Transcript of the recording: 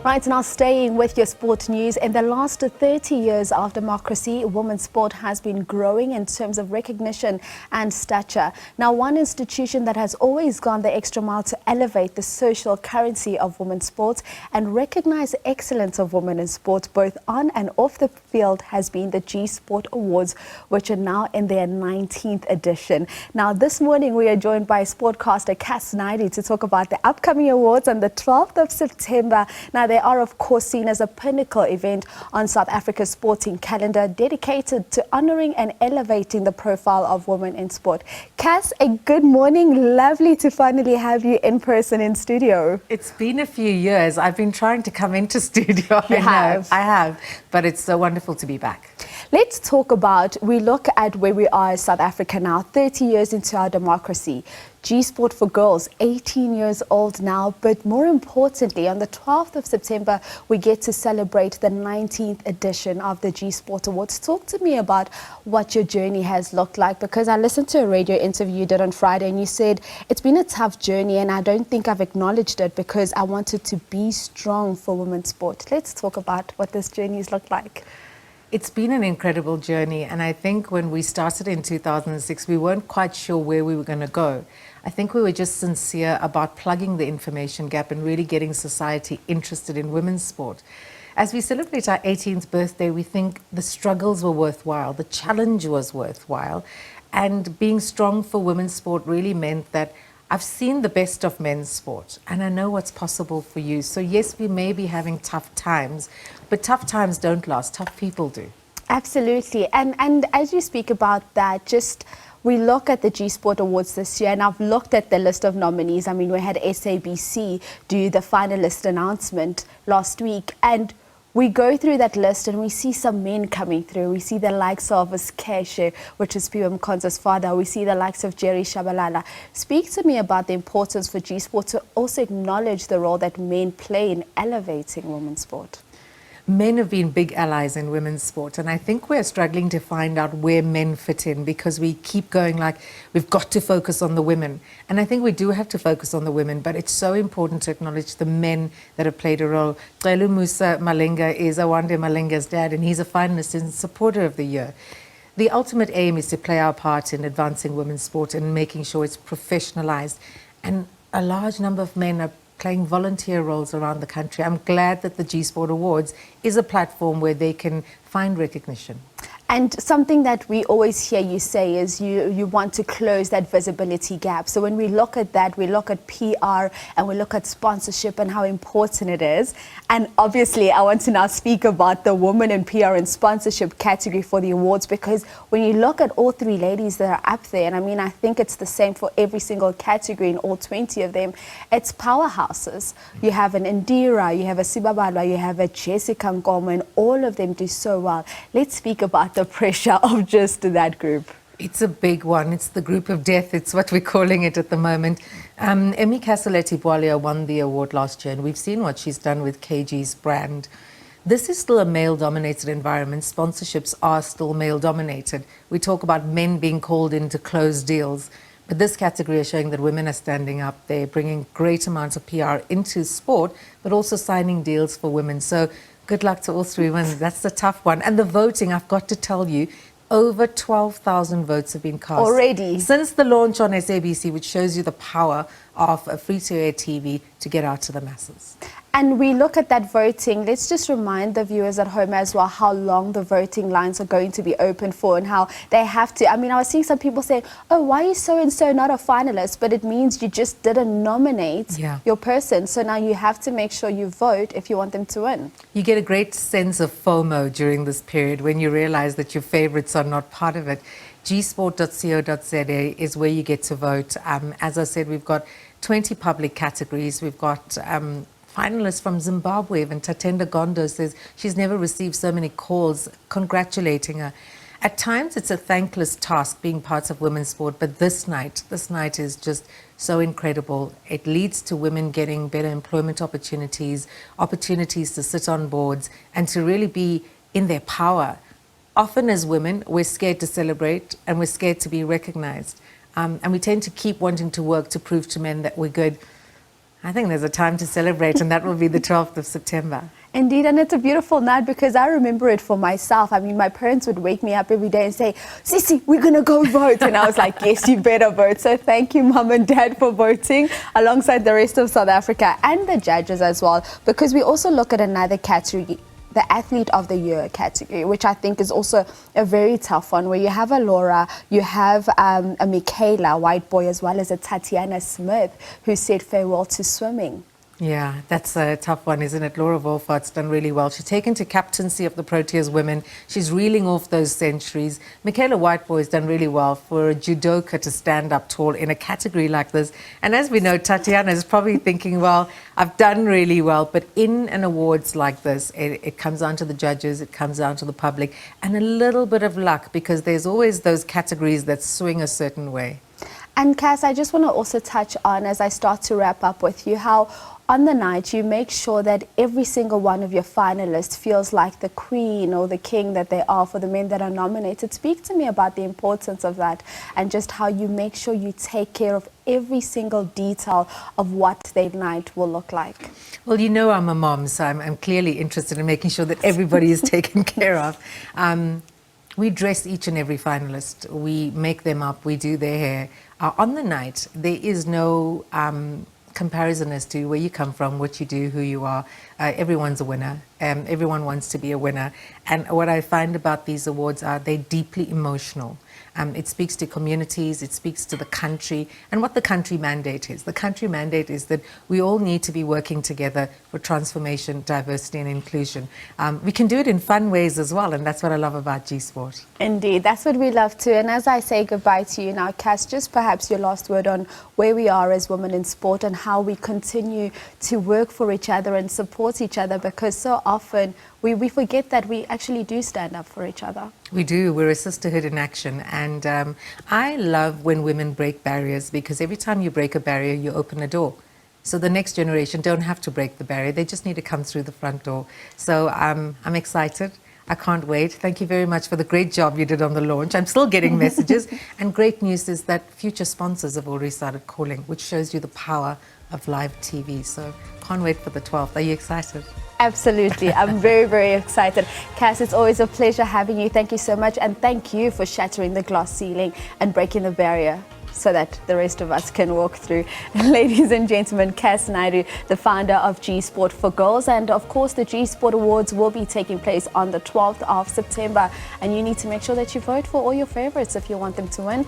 Right, now staying with your sport news, in the last 30 years of democracy, women's sport has been growing in terms of recognition and stature. Now, one institution that has always gone the extra mile to elevate the social currency of women's sports and recognize the excellence of women in sport, both on and off the field, has been the G-Sport Awards, which are now in their 19th edition. Now, this morning we are joined by sportcaster Kass Naidoo to talk about the upcoming awards on the 12th of September. Now, they are, of course, seen as a pinnacle event on South Africa's sporting calendar, dedicated to honouring and elevating the profile of women in sport. Kass, a good morning. Lovely to finally have you in person in studio. It's been a few years. I've been trying to come into studio. I have, but it's so wonderful to be back. Let's talk about, we look at where we are as South Africa now, 30 years into our democracy. G-Sport for girls, 18 years old now, but more importantly, on the 12th of September, we get to celebrate the 19th edition of the G-Sport Awards. Talk to me about what your journey has looked like, because I listened to a radio interview you did on Friday and you said it's been a tough journey, and I don't think I've acknowledged it because I wanted to be strong for women's sport. Let's talk about what this journey has looked like. It's been an incredible journey, and I think when we started in 2006, we weren't quite sure where we were going to go. I think we were just sincere about plugging the information gap and really getting society interested in women's sport. As we celebrate our 18th birthday, we think the struggles were worthwhile, the challenge was worthwhile, and being strong for women's sport really meant that I've seen the best of men's sport and I know what's possible for you. So yes, we may be having tough times, but tough times don't last, tough people do. Absolutely. And as you speak about that, just we look at the G-Sport Awards this year, and I've looked at the list of nominees. I mean, we had SABC do the finalist announcement last week, and we go through that list and we see some men coming through. We see the likes of Skeshe, which is P.M. Konza's father. We see the likes of Jerry Shabalala. Speak to me about the importance for G-Sport to also acknowledge the role that men play in elevating women's sport. Men have been big allies in women's sport, and I think we're struggling to find out where men fit in, because we keep going like we've got to focus on the women. And I think we do have to focus on the women, but it's so important to acknowledge the men that have played a role. Celu Musa Malinga is Awande Malinga's dad, and he's a finalist and supporter of the year. The ultimate aim is to play our part in advancing women's sport and making sure it's professionalized. And a large number of men are playing volunteer roles around the country. I'm glad that the G-Sport Awards is a platform where they can find recognition. And something that we always hear you say is you want to close that visibility gap. So when we look at that, we look at PR and we look at sponsorship and how important it is. And obviously, I want to now speak about the women in PR and sponsorship category for the awards, because when you look at all three ladies that are up there, and I mean, I think it's the same for every single category in all 20 of them, it's powerhouses. You have an Indira, you have a Sibabalwa, you have a Jessica Ngoma, and all of them do so well. Let's speak about the pressure of just that group. It's a big one. It's the group of death. It's what we're calling it at the moment. Emmy Casaletti-Bwalia won the award last year, and we've seen what she's done with KG's brand. This is still a male-dominated environment. Sponsorships are still male-dominated. We talk about men being called in to close deals, but this category is showing that women are standing up. They're bringing great amounts of PR into sport, but also signing deals for women. So good luck to all three women. That's the tough one. And the voting, I've got to tell you, over 12,000 votes have been cast already since the launch on SABC, which shows you the power of a free-to-air TV to get out to the masses. And we look at that voting. Let's just remind the viewers at home as well how long the voting lines are going to be open for, and how they have to. I mean, I was seeing some people saying, oh, why is so-and-so not a finalist? But it means you just didn't nominate your person. So now you have to make sure you vote if you want them to win. You get a great sense of FOMO during this period when you realize that your favorites are not part of it. gsport.co.za is where you get to vote. As I said, we've got 20 public categories. We've got finalists from Zimbabwe, and Tatenda Gondo says she's never received so many calls congratulating her. At times it's a thankless task being part of women's sport, but this night is just so incredible. It leads to women getting better employment opportunities, opportunities to sit on boards and to really be in their power. Often as women, we're scared to celebrate and we're scared to be recognized. And we tend to keep wanting to work to prove to men that we're good. I think there's a time to celebrate, and that will be the 12th of September. Indeed, and it's a beautiful night because I remember it for myself. I mean, my parents would wake me up every day and say, Sissy, we're going to go vote. And I was like, yes, you better vote. So thank you, Mum and Dad, for voting alongside the rest of South Africa and the judges as well, because we also look at another category, the Athlete of the Year category, which I think is also a very tough one, where you have a Laura, you have a Michaela, white boy, as well as a Tatiana Smith, who said farewell to swimming. Yeah, that's a tough one, isn't it? Laura Wolfart's done really well. She's taken to captaincy of the Proteas women. She's reeling off those centuries. Michaela Whiteboy's done really well for a judoka to stand up tall in a category like this. And as we know, Tatiana is probably thinking, well, I've done really well. But in an awards like this, it comes down to the judges, it comes down to the public, and a little bit of luck, because there's always those categories that swing a certain way. And Kass, I just want to also touch on, as I start to wrap up with you, how on the night you make sure that every single one of your finalists feels like the queen or the king that they are for the men that are nominated. Speak to me about the importance of that, and just how you make sure you take care of every single detail of what their night will look like. Well, you know, I'm a mom, so I'm clearly interested in making sure that everybody is taken care of. We dress each and every finalist. We make them up. We do their hair. On the night, there is no comparison as to where you come from, what you do, who you are. Everyone's a winner. Everyone wants to be a winner. And what I find about these awards are they're deeply emotional. It speaks to communities, it speaks to the country, and what the country mandate is. The country mandate is that we all need to be working together for transformation, diversity and inclusion. We can do it in fun ways as well, and that's what I love about G-Sport. Indeed, that's what we love too. And as I say goodbye to you now, Kass, just perhaps your last word on where we are as women in sport and how we continue to work for each other and support each other, because so often we forget that we actually do stand up for each other. We do. We're a sisterhood in action. And I love when women break barriers, because every time you break a barrier, you open a door. So the next generation don't have to break the barrier. They just need to come through the front door. So I'm excited. I can't wait. Thank you very much for the great job you did on the launch. I'm still getting messages. And great news is that future sponsors have already started calling, which shows you the power of live TV. So can't wait for the 12th. Are you excited? Absolutely. I'm very, very excited. Kass, it's always a pleasure having you. Thank you so much. And thank you for shattering the glass ceiling and breaking the barrier so that the rest of us can walk through. Ladies and gentlemen, Kass Naidoo, the founder of G-Sport for Girls. And of course, the G-Sport Awards will be taking place on the 12th of September. And you need to make sure that you vote for all your favorites if you want them to win.